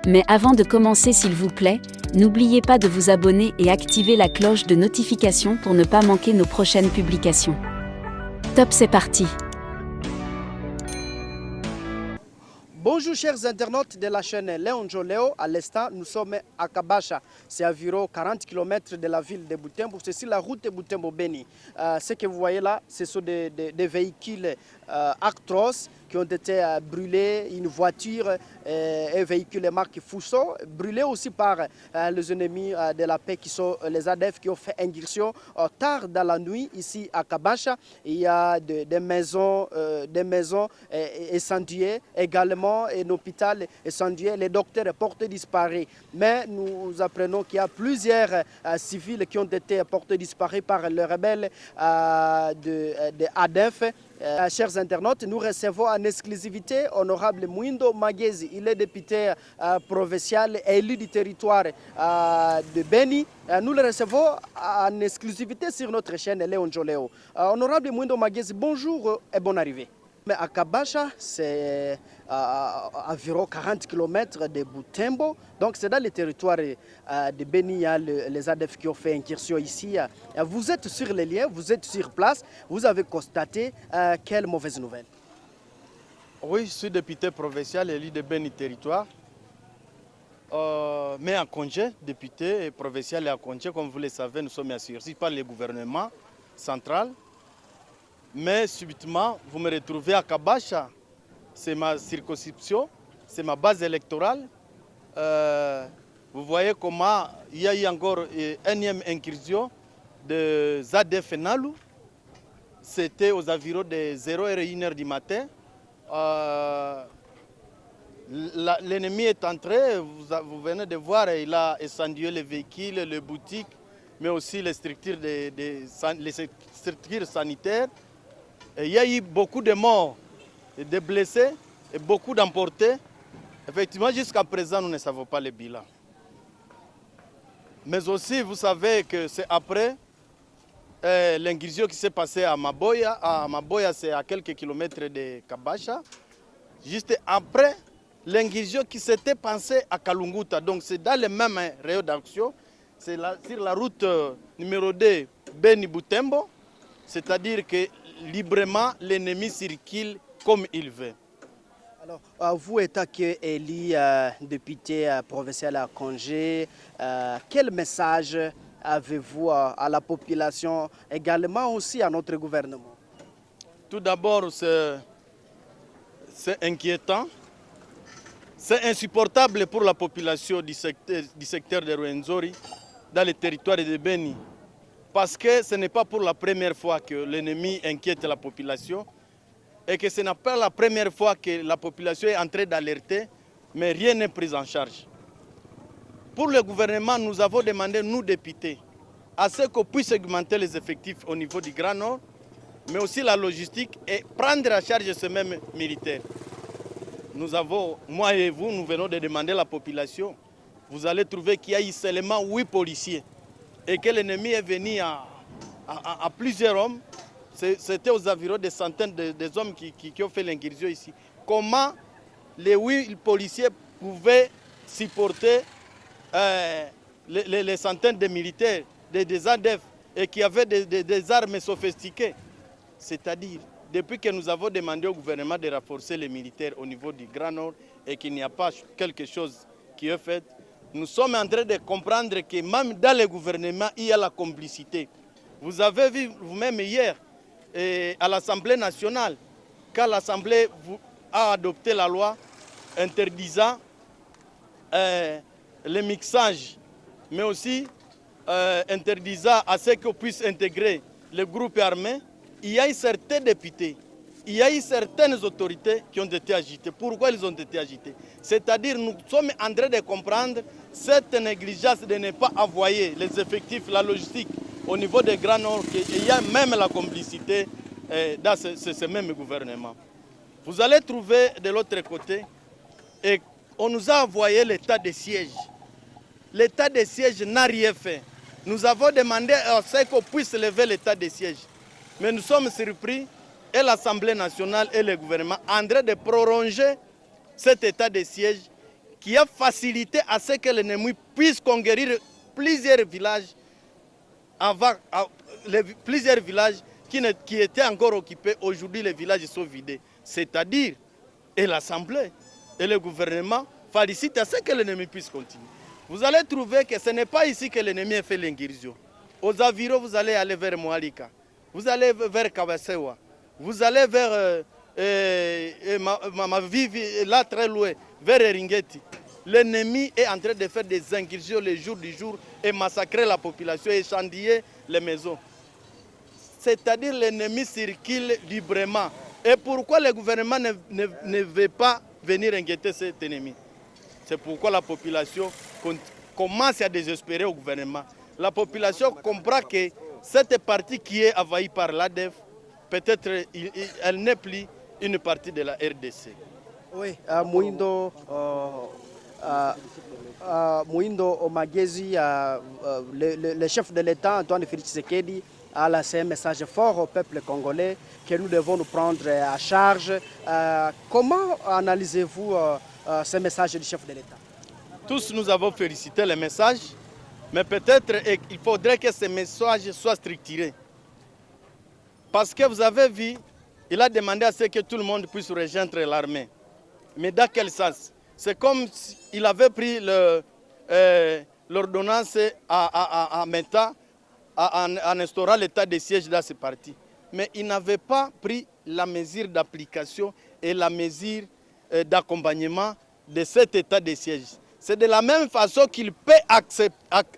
Mais avant de commencer, s'il vous plaît, n'oubliez pas de vous abonner et activer la cloche de notification pour ne pas manquer nos prochaines publications. Top, c'est parti! Bonjour chers internautes de la chaîne Léon Joléo. À l'instant, nous sommes à Kabasha. C'est à environ 40 km de la ville de Butembo. C'est sur la route de Butembo-Beni. Ce que vous voyez là, ce sont des véhicules Actros qui ont été brûlés, une voiture, un véhicule marque Fuso, brûlé aussi par les ennemis de la paix qui sont les ADF qui ont fait incursion tard dans la nuit ici à Kabasha. Il y a des maisons incendiées, également un hôpital incendié, les docteurs portés disparus. Mais nous apprenons qu'il y a plusieurs civils qui ont été portés disparus par les rebelles de ADF. Chers internautes, nous recevons en exclusivité Honorable Mwindo Magezi. Il est député provincial élu du territoire de Beni. Nous le recevons en exclusivité sur notre chaîne Léon Joléo. Honorable Mwindo Magezi, bonjour et bonne arrivée. Mais à Kabasha, c'est environ 40 km de Butembo. Donc c'est dans le territoire de Beni, il y a les ADF qui ont fait incursion ici. Vous êtes sur les liens, vous êtes sur place, vous avez constaté quelle mauvaise nouvelle? Oui, je suis député provincial élu de Beni territoire. Mais en congé, député provincial et en congé, comme vous le savez, nous sommes assurés par le gouvernement central. Mais subitement, vous me retrouvez à Kabasha. C'est ma circonscription, c'est ma base électorale. Vous voyez comment il y a eu encore une énième incursion de ZADF Nalu. C'était aux environs de 0h01 du matin. L'ennemi est entré, vous venez de voir, il a incendié les véhicules, les boutiques, mais aussi les structures sanitaires. Et il y a eu beaucoup de morts, de blessés et beaucoup d'emportés. Effectivement, jusqu'à présent, nous ne savons pas le bilan. Mais aussi, vous savez que c'est après l'incursion qui s'est passée à Maboya. À Maboya, c'est à quelques kilomètres de Kabasha. Juste après l'incursion qui s'était passée à Kalunguta. Donc c'est dans le même rayon d'action. C'est sur la route numéro 2, Beni-Butembo. C'est-à-dire que librement, l'ennemi circule comme il veut. Alors, vous, étant élu député provincial à congé, quel message avez-vous à la population, également aussi à notre gouvernement? Tout d'abord, c'est inquiétant. C'est insupportable pour la population du secteur de Rwenzori, dans le territoire de Beni. Parce que ce n'est pas pour la première fois que l'ennemi inquiète la population et que ce n'est pas la première fois que la population est en train d'alerter, mais rien n'est pris en charge. Pour le gouvernement, nous avons demandé, nous députés, à ce qu'on puisse augmenter les effectifs au niveau du Grand Nord, mais aussi la logistique et prendre en charge ces mêmes militaires. Nous avons, moi et vous, nous venons de demander à la population, vous allez trouver qu'il y a eu seulement 8 policiers. Et que l'ennemi est venu à plusieurs hommes, c'était aux environs des centaines d'hommes qui ont fait l'incursion ici. Comment les 8 policiers pouvaient supporter les centaines de militaires, des ADF, et qui avaient des armes sophistiquées? C'est-à-dire, depuis que nous avons demandé au gouvernement de renforcer les militaires au niveau du Grand Nord et qu'il n'y a pas quelque chose qui est fait, nous sommes en train de comprendre que même dans le gouvernement, il y a la complicité. Vous avez vu vous-même hier à l'Assemblée nationale, quand l'Assemblée a adopté la loi interdisant le mixage, mais aussi interdisant à ce qu'on puisse intégrer les groupes armés, il y a eu certains députés, il y a eu certaines autorités qui ont été agitées. Pourquoi ils ont été agités? C'est-à-dire nous sommes en train de comprendre cette négligence de ne pas envoyer les effectifs, la logistique au niveau des Grands Nord, il y a même la complicité dans ce même gouvernement. Vous allez trouver de l'autre côté, et on nous a envoyé l'état de siège. L'état de siège n'a rien fait. Nous avons demandé à ce qu'on puisse lever l'état de siège. Mais nous sommes surpris, et l'Assemblée nationale et le gouvernement en train de prolonger cet état de siège qui a facilité à ce que l'ennemi puisse conquérir plusieurs villages, plusieurs villages qui étaient encore occupés. Aujourd'hui, les villages sont vidés. C'est-à-dire, et l'Assemblée et le gouvernement félicitent à ce que l'ennemi puisse continuer. Vous allez trouver que ce n'est pas ici que l'ennemi a fait l'ingursion. Aux environs, vous allez aller vers Moalika, vous allez vers Kabasewa, vous allez vers Mamavivi, là très loin, vers Eringeti. L'ennemi est en train de faire des incursions le jour du jour et massacrer la population et incendier les maisons. C'est-à-dire l'ennemi circule librement. Et pourquoi le gouvernement ne veut pas venir inquiéter cet ennemi? C'est pourquoi la population commence à désespérer au gouvernement. La population comprend que cette partie qui est envahie par l'ADF, peut-être elle n'est plus une partie de la RDC. Oui, Mouindo Magezi, le chef de l'État, Antoine Félix Tshisekedi, a lancé un message fort au peuple congolais que nous devons nous prendre à charge. Comment analysez-vous ce message du chef de l'État? Tous nous avons félicité le message, mais peut-être il faudrait que ce message soit structuré. Parce que vous avez vu, il a demandé à ce que tout le monde puisse rejoindre l'armée. Mais dans quel sens? C'est comme s'il avait pris l'ordonnance en mettant, en instaurant l'état de siège dans ce parti. Mais il n'avait pas pris la mesure d'application et la mesure d'accompagnement de cet état de siège. C'est de la même façon qu'il peut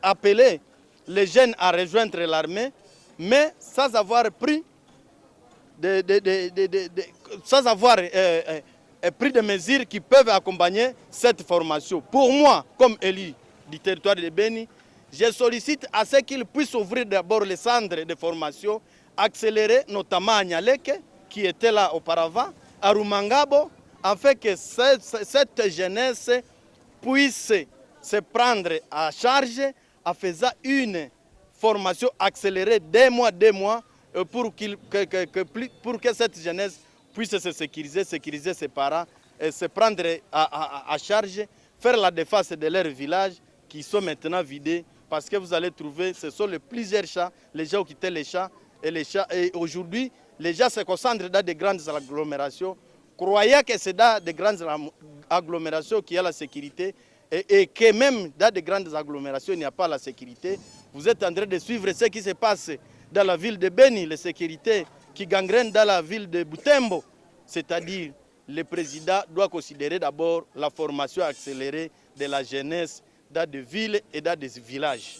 appeler les jeunes à rejoindre l'armée, mais sans avoir pris pris des mesures qui peuvent accompagner cette formation. Pour moi, comme élu du territoire de Beni, je sollicite à ce qu'il puisse ouvrir d'abord les centres de formation, accélérer notamment à Nyaleke, qui était là auparavant, à Rumangabo, afin que cette jeunesse puisse se prendre à charge en faisant une formation accélérée des mois, pour que cette jeunesse puisse se sécuriser ses parents, et se prendre à charge, faire la défense de leurs villages qui sont maintenant vidés, parce que vous allez trouver, ce sont plusieurs champs, les gens ont quitté les champs, et aujourd'hui, les gens se concentrent dans de grandes agglomérations, croyant que c'est dans de grandes agglomérations qu'il y a la sécurité, et que même dans de grandes agglomérations, il n'y a pas la sécurité. Vous êtes en train de suivre ce qui se passe dans la ville de Beni, la sécurité qui gangrène dans la ville de Butembo. C'est-à-dire, le président doit considérer d'abord la formation accélérée de la jeunesse dans des villes et dans des villages.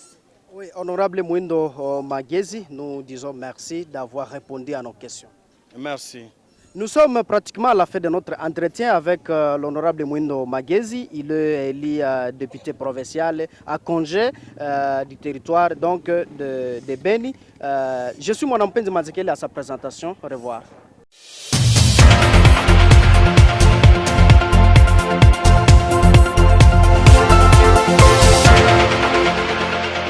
Oui, honorable Mouindo Magezi, nous disons merci d'avoir répondu à nos questions. Merci. Nous sommes pratiquement à la fin de notre entretien avec l'honorable Mouindo Magezi. Il est élu député provincial à Congé du territoire donc, de Beni. Je suis mon Mpenzi Mazekele à sa présentation. Au revoir.